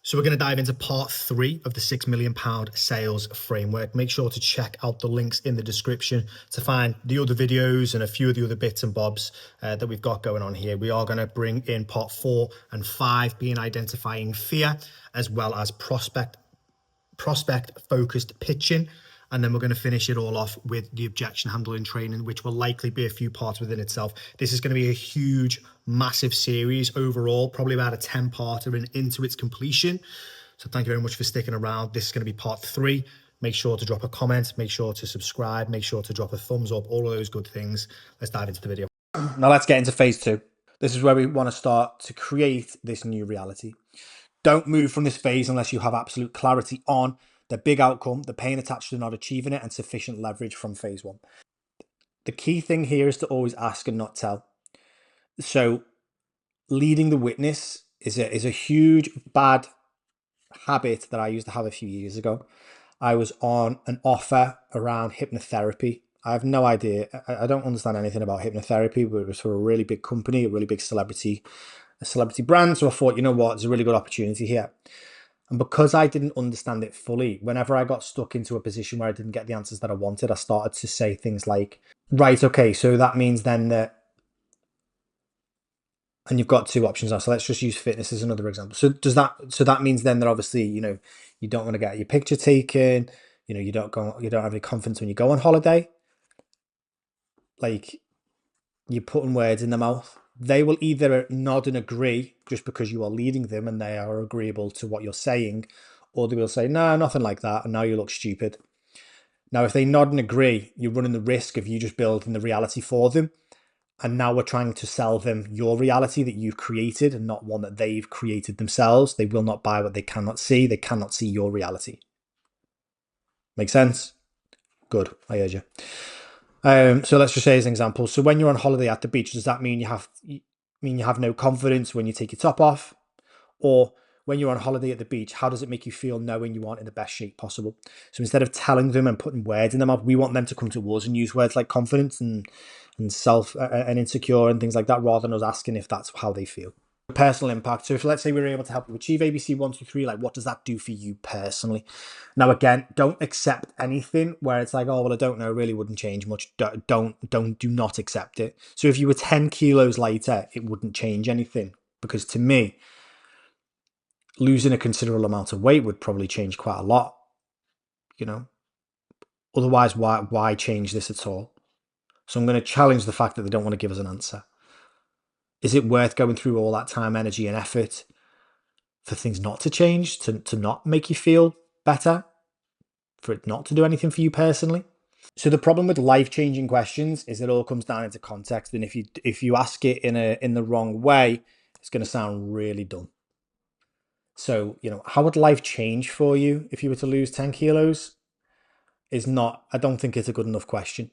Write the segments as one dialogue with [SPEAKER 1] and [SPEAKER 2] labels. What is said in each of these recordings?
[SPEAKER 1] So we're going to dive into part 3 of the £6 million sales framework. Make sure to check out the links in the description to find the other videos and a few of the other bits and bobs that we've got going on here. We are going to bring in part 4 and 5, being identifying fear, as well as prospect focused pitching. And then we're going to finish it all off with the objection handling training, which will likely be a few parts within itself. This is going to be a huge, massive series overall, probably about a 10-parter and into its completion. So thank you very much for sticking around. This is going to be part 3. Make sure to drop a comment, make sure to subscribe, make sure to drop a thumbs up, all of those good things. Let's dive into the video.
[SPEAKER 2] Now let's get into phase 2. This is where we want to start to create this new reality. Don't move from this phase unless you have absolute clarity on the big outcome, the pain attached to not achieving it, and sufficient leverage from phase 1. The key thing here is to always ask and not tell. So leading the witness is a huge bad habit that I used to have a few years ago. I was on an offer around hypnotherapy. I have no idea. I don't understand anything about hypnotherapy, but it was for a really big company, a really big celebrity brand. So I thought, you know what, there's a really good opportunity here. And because I didn't understand it fully, whenever I got stuck into a position where I didn't get the answers that I wanted, I started to say things like, right, okay, so that means then that, and you've got 2 options now. So let's just use fitness as another example. So that means then that obviously, you don't want to get your picture taken, you don't have any confidence when you go on holiday. Like, you're putting words in their mouth. They will either nod and agree just because you are leading them and they are agreeable to what you're saying, or they will say, no, nothing like that, and now you look stupid. Now, if they nod and agree, you're running the risk of you just building the reality for them. And now we're trying to sell them your reality that you've created and not one that they've created themselves. They will not buy what they cannot see. They cannot see your reality. Make sense? Good. I heard you. So let's just say as an example. So when you're on holiday at the beach, does that mean you have no confidence when you take your top off? Or when you're on holiday at the beach, how does it make you feel knowing you aren't in the best shape possible? So instead of telling them and putting words in their mouth, we want them to come to us and use words like confidence and self and insecure and things like that, rather than us asking if that's how they feel. Personal impact. So if, let's say, we were able to help you achieve ABC 1, 2, 3, like, what does that do for you personally? Now, again, don't accept anything where it's like, oh, well, I don't know, really wouldn't change much. Do not accept it. So if you were 10 kilos lighter, it wouldn't change anything, because to me, losing a considerable amount of weight would probably change quite a lot. Otherwise, why change this at all? So I'm going to challenge the fact that they don't want to give us an answer. Is it worth going through all that time, energy, and effort for things not to change, to not make you feel better, for it not to do anything for you personally? So the problem with life-changing questions is it all comes down into context, and if you ask it in the wrong way, it's going to sound really dumb. So, how would life change for you if you were to lose 10 kilos? I don't think it's a good enough question.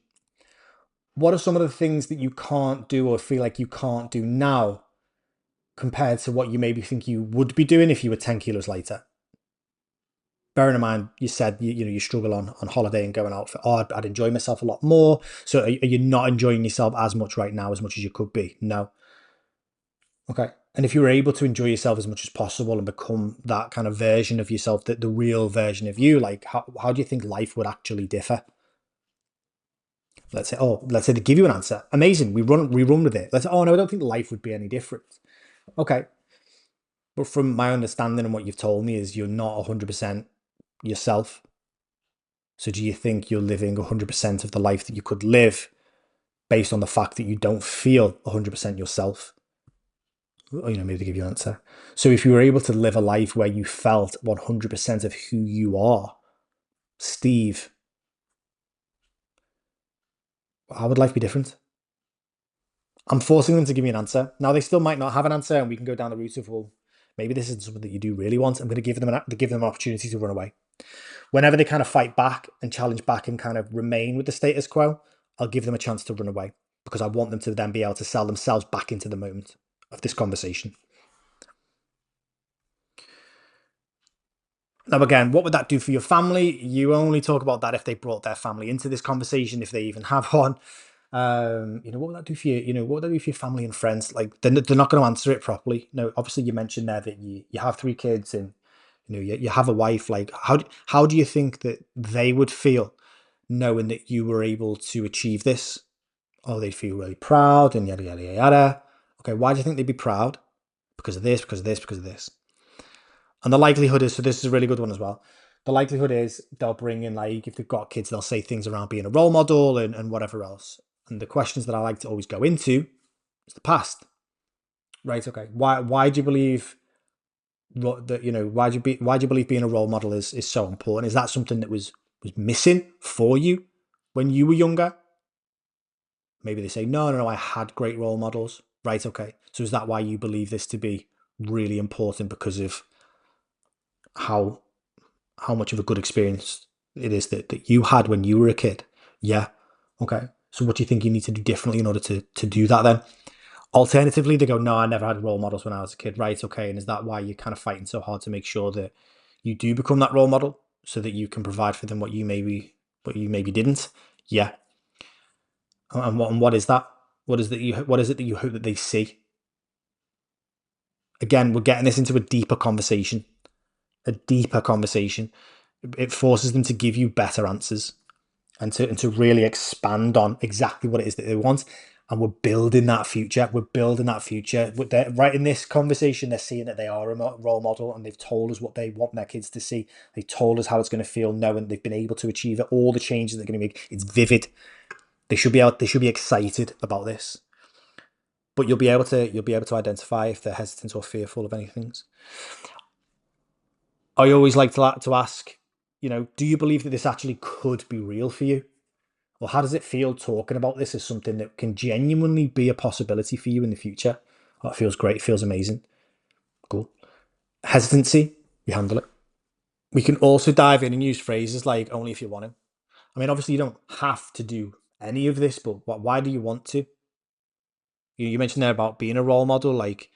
[SPEAKER 2] What are some of the things that you can't do or feel like you can't do now compared to what you maybe think you would be doing if you were 10 kilos lighter? Bearing in mind, you said you struggle on holiday and going out I'd enjoy myself a lot more. So are you not enjoying yourself as much right now as much as you could be? No. Okay. And if you were able to enjoy yourself as much as possible and become that kind of version of yourself, the real version of you, like how do you think life would actually differ? Let's say they give you an answer. Amazing. We run with it. Let's say, oh no, I don't think life would be any different. Okay. But from my understanding and what you've told me is you're not 100% yourself. So do you think you're living 100% of the life that you could live based on the fact that you don't feel 100% yourself? Maybe they give you an answer. So if you were able to live a life where you felt 100% of who you are, Steve, how would life be different? I'm forcing them to give me an answer. Now, they still might not have an answer, and we can go down the route of, well, maybe this isn't something that you do really want. I'm going to give them an opportunity to run away. Whenever they kind of fight back and challenge back and kind of remain with the status quo, I'll give them a chance to run away, because I want them to then be able to sell themselves back into the moment of this conversation. Now, again, what would that do for your family? You only talk about that if they brought their family into this conversation, if they even have one. What would that do for you? What would that do for your family and friends? Like, they're not going to answer it properly. No, obviously you mentioned there that you have 3 kids and You have a wife. Like, how do you think that they would feel knowing that you were able to achieve this? Oh, they'd feel really proud and yada, yada, yada. Okay, why do you think they'd be proud? Because of this, because of this, because of this. And the likelihood is, so this is a really good one as well. The likelihood is they'll bring in, like, if they've got kids, they'll say things around being a role model and whatever else. And the questions that I like to always go into is the past. Right, okay. Why do you believe that, why do you believe being a role model is so important? Is that something that was missing for you when you were younger? Maybe they say, no, I had great role models. Right, okay. So is that why you believe this to be really important, because of how much of a good experience it is that you had when you were a kid? Yeah. Okay. So what do you think you need to do differently in order to do that then? Alternatively, they go, no, I never had role models when I was a kid. Right, okay. And is that why you're kind of fighting so hard to make sure that you do become that role model, so that you can provide for them what you maybe didn't? Yeah. And what is that? What is it that you hope that they see? Again, we're getting this into a deeper conversation. A deeper conversation. It forces them to give you better answers, and to really expand on exactly what it is that they want. And we're building that future. Right in this conversation, they're seeing that they are a role model, and they've told us what they want their kids to see. They told us how it's going to feel knowing they've been able to achieve it. All the changes they're going to make. It's vivid. They should be excited about this. But you'll be able to identify if they're hesitant or fearful of anything. I always like to ask, do you believe that this actually could be real for you? Or how does it feel talking about this as something that can genuinely be a possibility for you in the future? Oh, it feels great. It feels amazing. Cool. Hesitancy, we handle it. We can also dive in and use phrases like only if you want to. I mean, obviously, you don't have to do any of this, but why do you want to? You mentioned there about being a role model. Like,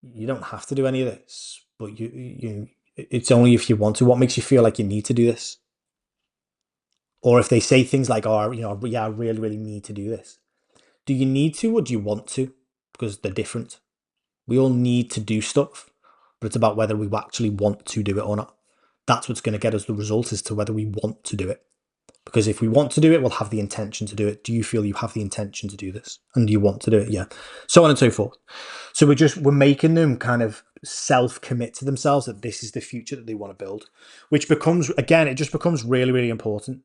[SPEAKER 2] you don't have to do any of this, but it's only if you want to. What makes you feel like you need to do this? Or if they say things like, oh, yeah, I really, really need to do this. Do you need to, or do you want to? Because they're different. We all need to do stuff, but it's about whether we actually want to do it or not. That's what's going to get us the result, as to whether we want to do it. Because if we want to do it, we'll have the intention to do it. Do you feel you have the intention to do this? And do you want to do it? Yeah. So on and so forth. So we're making them kind of self-commit to themselves that this is the future that they want to build, which becomes, again, it just becomes really, really important.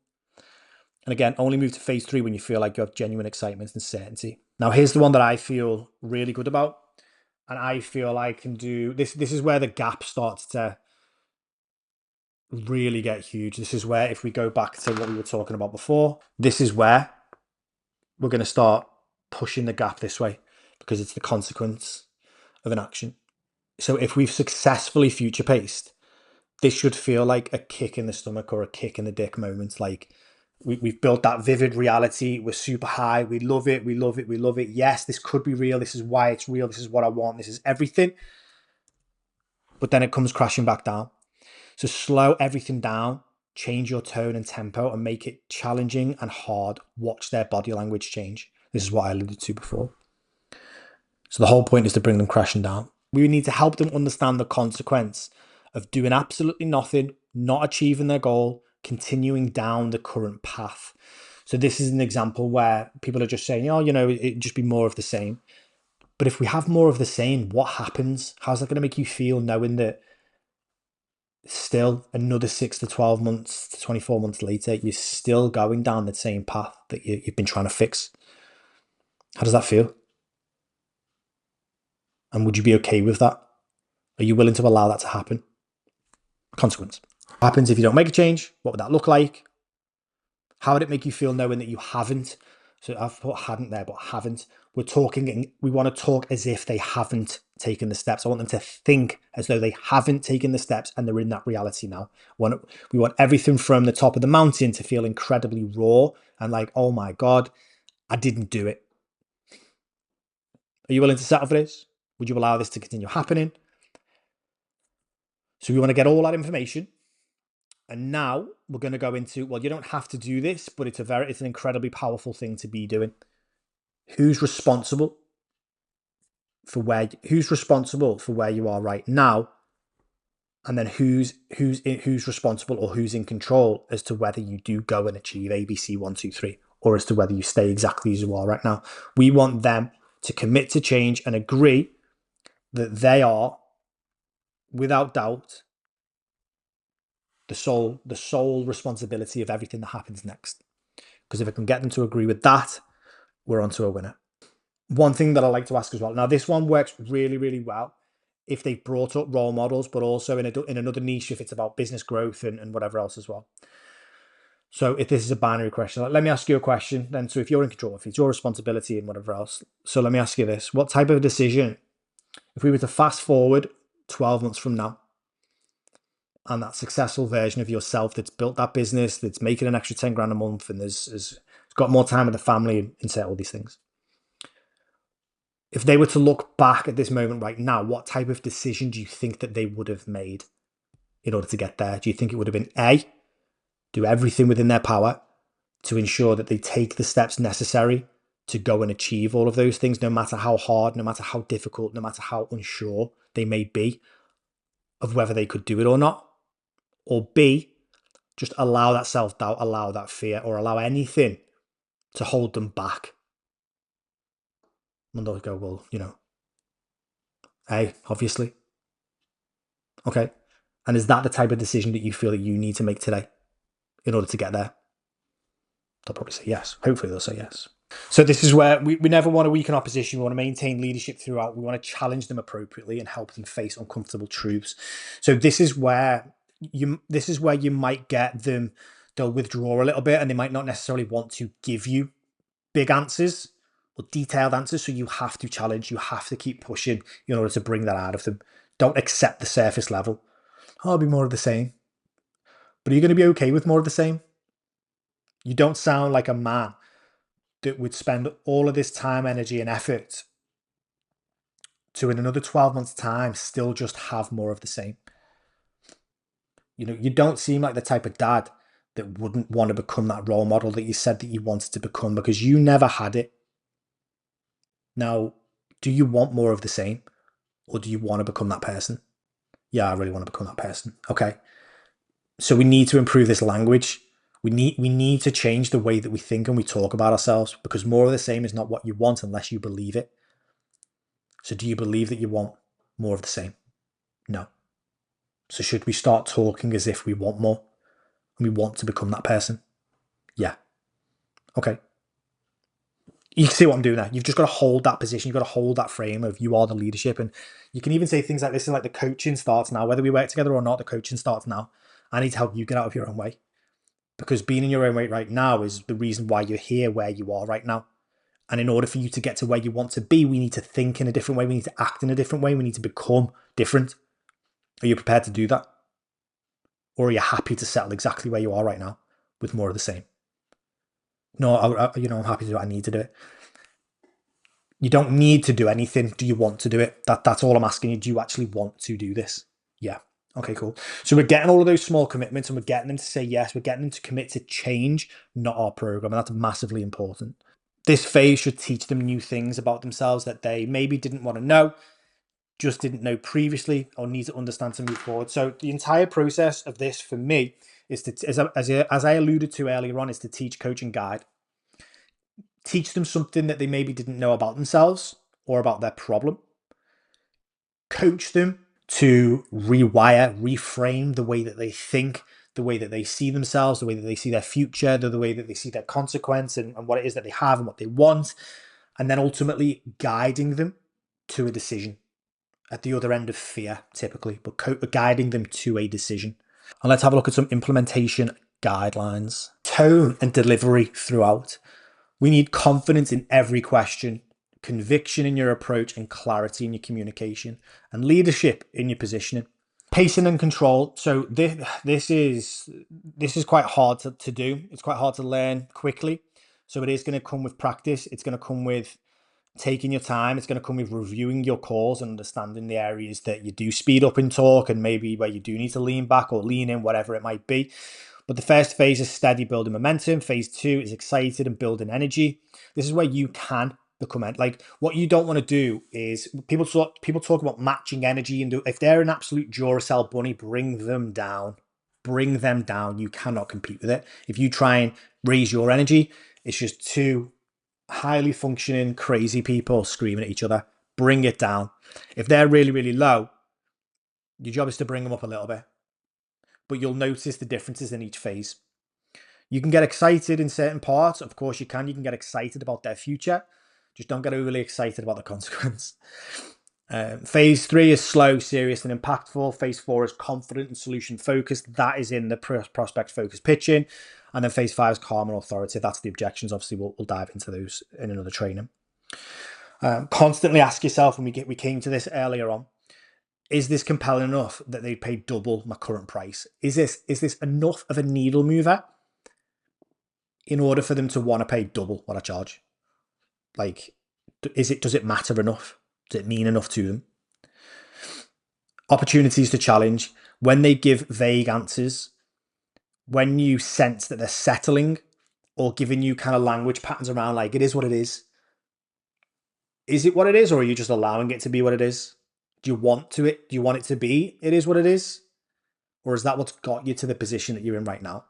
[SPEAKER 2] And again, only move to phase 3 when you feel like you have genuine excitement and certainty. Now, here's the one that I feel really good about. And I feel I can do this. This is where the gap starts to really get huge. This is where, if we go back to what we were talking about before, this is where we're going to start pushing the gap this way, because it's the consequence of an action. So if we've successfully future paced, this should feel like a kick in the stomach or a kick in the dick moment. Like, we've built that vivid reality. We're super high. We love it. We love it. We love it. Yes, this could be real. This is why it's real. This is what I want. This is everything. But then it comes crashing back down. So slow everything down, change your tone and tempo, and make it challenging and hard. Watch their body language change. This is what I alluded to before. So the whole point is to bring them crashing down. We need to help them understand the consequence of doing absolutely nothing, not achieving their goal, continuing down the current path. So this is an example where people are just saying, oh, it'd just be more of the same. But if we have more of the same, what happens? How's that going to make you feel, knowing that still another 6 to 12 months to 24 months later, you're still going down the same path that you've been trying to fix? How does that feel? And would you be okay with that? Are you willing to allow that to happen? Consequence. What happens if you don't make a change? What would that look like? How would it make you feel knowing that you haven't? So I've put hadn't there, but haven't. We're talking, we want to talk as if they haven't taken the steps. I want them to think as though they haven't taken the steps and they're in that reality now. We want everything from the top of the mountain to feel incredibly raw and like, oh my God, I didn't do it. Are you willing to settle for this? Would you allow this to continue happening? So we want to get all that information. And now we're going to go into, well, you don't have to do this, but it's an incredibly powerful thing to be doing. Who's responsible for where you are right now And then who's responsible or who's in control as to whether you do go and achieve ABC 1, 2, 3, or as to whether you stay exactly as you are right now. We want them to commit to change and agree that they are, without doubt, the sole responsibility of everything that happens next. Because if I can get them to agree with that, we're onto a winner. One thing that I like to ask as well. Now, this one works really, really well if they've brought up role models, but also in another niche if it's about business growth and whatever else as well. So if this is a binary question, let me ask you a question then. So if you're in control, if it's your responsibility and whatever else. So let me ask you this. What type of decision, if we were to fast forward 12 months from now, and that successful version of yourself that's built that business, that's making an extra 10 grand a month and has got more time with the family and say all these things. If they were to look back at this moment right now, what type of decision do you think that they would have made in order to get there? Do you think it would have been A, do everything within their power to ensure that they take the steps necessary to go and achieve all of those things, no matter how hard, no matter how difficult, no matter how unsure they may be of whether they could do it or not? Or B, just allow that self-doubt, allow that fear, or allow anything to hold them back? And they'll go, well, A, obviously. Okay. And is that the type of decision that you feel that you need to make today in order to get there? They'll probably say yes. Hopefully they'll say yes. So this is where we never want to weaken opposition. We want to maintain leadership throughout. We want to challenge them appropriately and help them face uncomfortable truths. So this is where you might get them, they'll withdraw a little bit and they might not necessarily want to give you big answers or detailed answers. So you have to challenge, you have to keep pushing in order to bring that out of them. Don't accept the surface level. Oh, I'll be more of the same. But are you going to be okay with more of the same? You don't sound like a man that would spend all of this time, energy, and effort to, in another 12 months' time, still just have more of the same. You don't seem like the type of dad that wouldn't want to become that role model that you said that you wanted to become, because you never had it. Now, do you want more of the same, or do you want to become that person? Yeah, I really want to become that person. Okay. So we need to improve this language. We need to change the way that we think and we talk about ourselves, because more of the same is not what you want unless you believe it. So do you believe that you want more of the same? No. So should we start talking as if we want more and we want to become that person? Yeah. Okay. You can see what I'm doing there. You've just got to hold that position. You've got to hold that frame of you are the leadership. And you can even say things like this, like the coaching starts now. Whether we work together or not, the coaching starts now. I need to help you get out of your own way. Because being in your own way right now is the reason why you're here where you are right now. And in order for you to get to where you want to be, we need to think in a different way. We need to act in a different way. We need to become different. Are you prepared to do that? Or are you happy to settle exactly where you are right now with more of the same? No, I'm happy to do it. I need to do it. You don't need to do anything. Do you want to do it? That's all I'm asking you. Do you actually want to do this? Yeah. Okay, cool. So we're getting all of those small commitments and we're getting them to say yes. We're getting them to commit to change, not our program. And that's massively important. This phase should teach them new things about themselves that they maybe didn't want to know, just didn't know previously, or need to understand to move forward. So the entire process of this for me is to, as I alluded to earlier on, is to teach, coach, and guide. Teach them something that they maybe didn't know about themselves or about their problem. Coach them to rewire, reframe the way that they think, the way that they see themselves, the way that they see their future, the way that they see their consequence and what it is that they have and what they want. And then ultimately guiding them to a decision at the other end of fear, typically, but guiding them to a decision. And let's have a look at some implementation guidelines. Tone and delivery throughout. We need confidence in every question, conviction in your approach, and clarity in your communication, and leadership in your positioning. Pacing and control. So this is quite hard to do. It's quite hard to learn quickly. So it is going to come with practice. It's going to come with taking your time. It's going to come with reviewing your calls and understanding the areas that you do speed up in talk and maybe where you do need to lean back or lean in, whatever it might be. But the first phase is steady, building momentum. Phase 2 is excited and building energy. This is where you can the comment. Like, what you don't want to do is people talk about matching energy, and if they're an absolute Duracell bunny, bring them down. Bring them down. You cannot compete with it. If you try and raise your energy, it's just two highly functioning, crazy people screaming at each other. Bring it down. If they're really, really low, your job is to bring them up a little bit. But you'll notice the differences in each phase. You can get excited in certain parts. Of course you can. You can get excited about their future. Just don't get overly excited about the consequence. Phase 3 is slow, serious, and impactful. Phase 4 is confident and solution focused. That is in the prospect focused pitching. And then phase 5 is calm and authoritative. That's the objections. Obviously, we'll dive into those in another training. Constantly ask yourself, and we came to this earlier on, is this compelling enough that they'd pay double my current price? Is this enough of a needle mover in order for them to want to pay double what I charge? Like, does it matter enough? Does it mean enough to them? Opportunities to challenge. When they give vague answers, when you sense that they're settling or giving you kind of language patterns around like, it is what it is. Is it what it is, or are you just allowing it to be what it is? Do you want it to be it is what it is? Or is that what's got you to the position that you're in right now?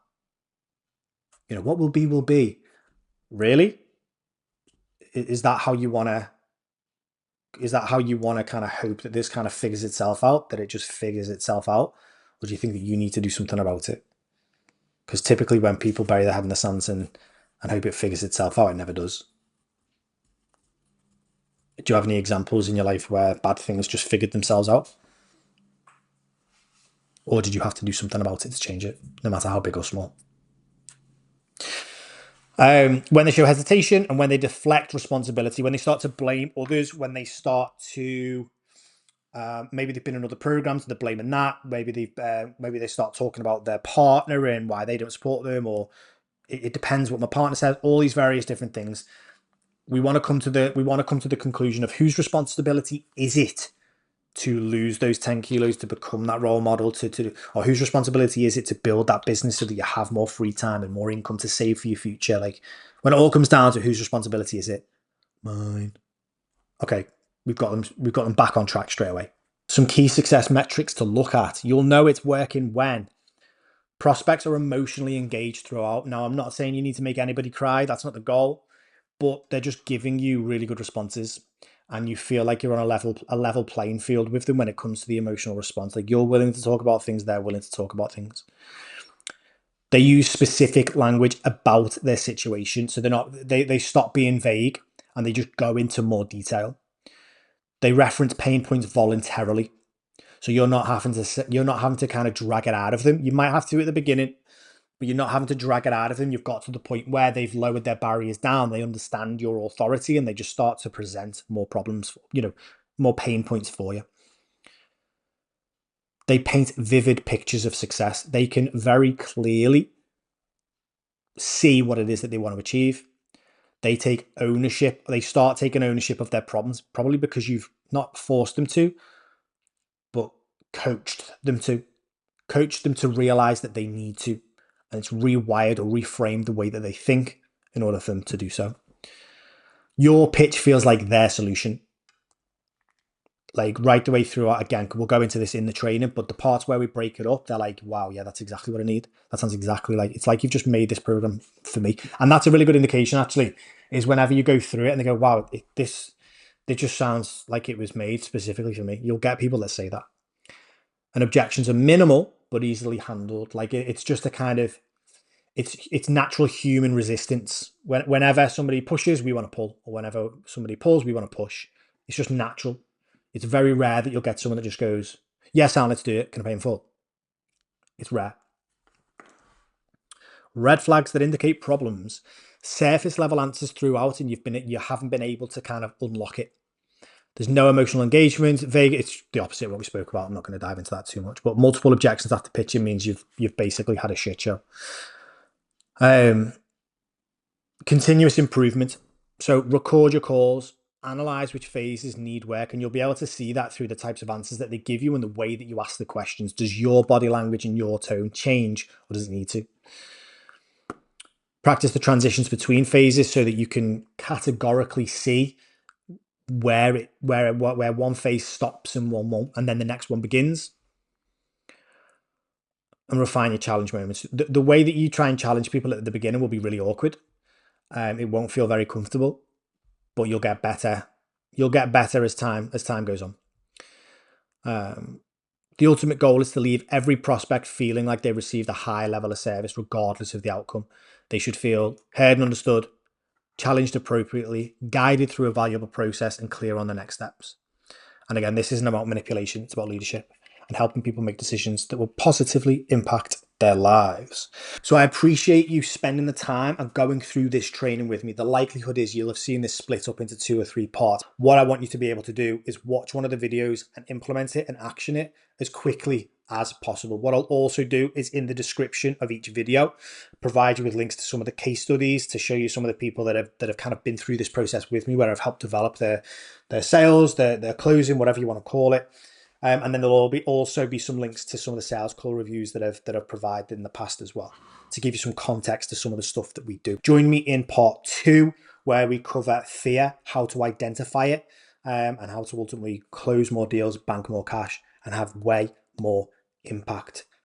[SPEAKER 2] What will be, will be. Really? Is that how you want to kind of hope that this kind of figures itself out, that it just figures itself out? Or do you think that you need to do something about it? Because typically when people bury their head in the sand and hope it figures itself out, it never does. Do you have any examples in your life where bad things just figured themselves out? Or did you have to do something about it to change it, no matter how big or small? When they show hesitation and when they deflect responsibility, when they start to blame others, when they start to maybe they've been in other programs, they're blaming that. Maybe they start talking about their partner and why they don't support them, or it depends what my partner says. All these various different things. We want to come to the conclusion of whose responsibility is it to lose those 10 kilos, to become that role model, or whose responsibility is it to build that business so that you have more free time and more income to save for your future? Like, when it all comes down to whose responsibility is it? Mine. Okay, we've got them back on track straight away. Some key success metrics to look at. You'll know it's working when prospects are emotionally engaged throughout. Now, I'm not saying you need to make anybody cry. That's not the goal. But they're just giving you really good responses, and you feel like you're on a level playing field with them when it comes to the emotional response. Like, you're willing to talk about things, they're willing to talk about things. They use specific language about their situation, so they stop being vague and they just go into more detail. They reference pain points voluntarily, so you're not having to kind of drag it out of them. You might have to at the beginning, but you're not having to drag it out of them. You've got to the point where they've lowered their barriers down. They understand your authority and they just start to present more problems, more pain points for you. They paint vivid pictures of success. They can very clearly see what it is that they want to achieve. They take ownership. They start taking ownership of their problems, probably because you've not forced them to, but coached them to realize that they need to. And it's rewired or reframed the way that they think in order for them to do so. Your pitch feels like their solution. Like, right the way through, again, we'll go into this in the training, but the parts where we break it up, they're like, wow, yeah, that's exactly what I need. That sounds exactly like, it's like you've just made this program for me. And that's a really good indication, actually, is whenever you go through it and they go, wow, it just sounds like it was made specifically for me. You'll get people that say that. And objections are minimal, but easily handled. Like, it's just a kind of, it's natural human resistance. Whenever somebody pushes, we want to pull, or whenever somebody pulls, we want to push. It's just natural. It's very rare that you'll get someone that just goes, yes, Alan, let's do it. Can I pay in full? It's rare. Red flags that indicate problems. Surface level answers throughout, and you haven't been able to kind of unlock it. There's no emotional engagement. Vague. It's the opposite of what we spoke about. I'm not going to dive into that too much. But multiple objections after pitching means you've basically had a shit show. Continuous improvement. So record your calls, analyze which phases need work, and you'll be able to see that through the types of answers that they give you and the way that you ask the questions. Does your body language and your tone change, or does it need to? practice the transitions between phases so that you can categorically see where one phase stops and one won't, and then the next one begins. And refine your challenge moments. The way that you try and challenge people at the beginning will be really awkward. It won't feel very comfortable, but you'll get better. You'll get better as time goes on. The ultimate goal is to leave every prospect feeling like they received a high level of service, regardless of the outcome. They should feel heard and understood, challenged appropriately, guided through a valuable process, and clear on the next steps. And again, this isn't about manipulation, it's about leadership and helping people make decisions that will positively impact their lives. So I appreciate you spending the time and going through this training with me. The likelihood is you'll have seen this split up into 2 or 3 parts. What I want you to be able to do is watch one of the videos and implement it and action it as quickly as possible. What I'll also do is in the description of each video, provide you with links to some of the case studies to show you some of the people that have kind of been through this process with me, where I've helped develop their sales, their closing, whatever you want to call it. And then there'll also be some links to some of the sales call reviews that I've provided in the past as well, to give you some context to some of the stuff that we do. Join me in part 2, where we cover fear, how to identify it, and how to ultimately close more deals, bank more cash, and have way more impact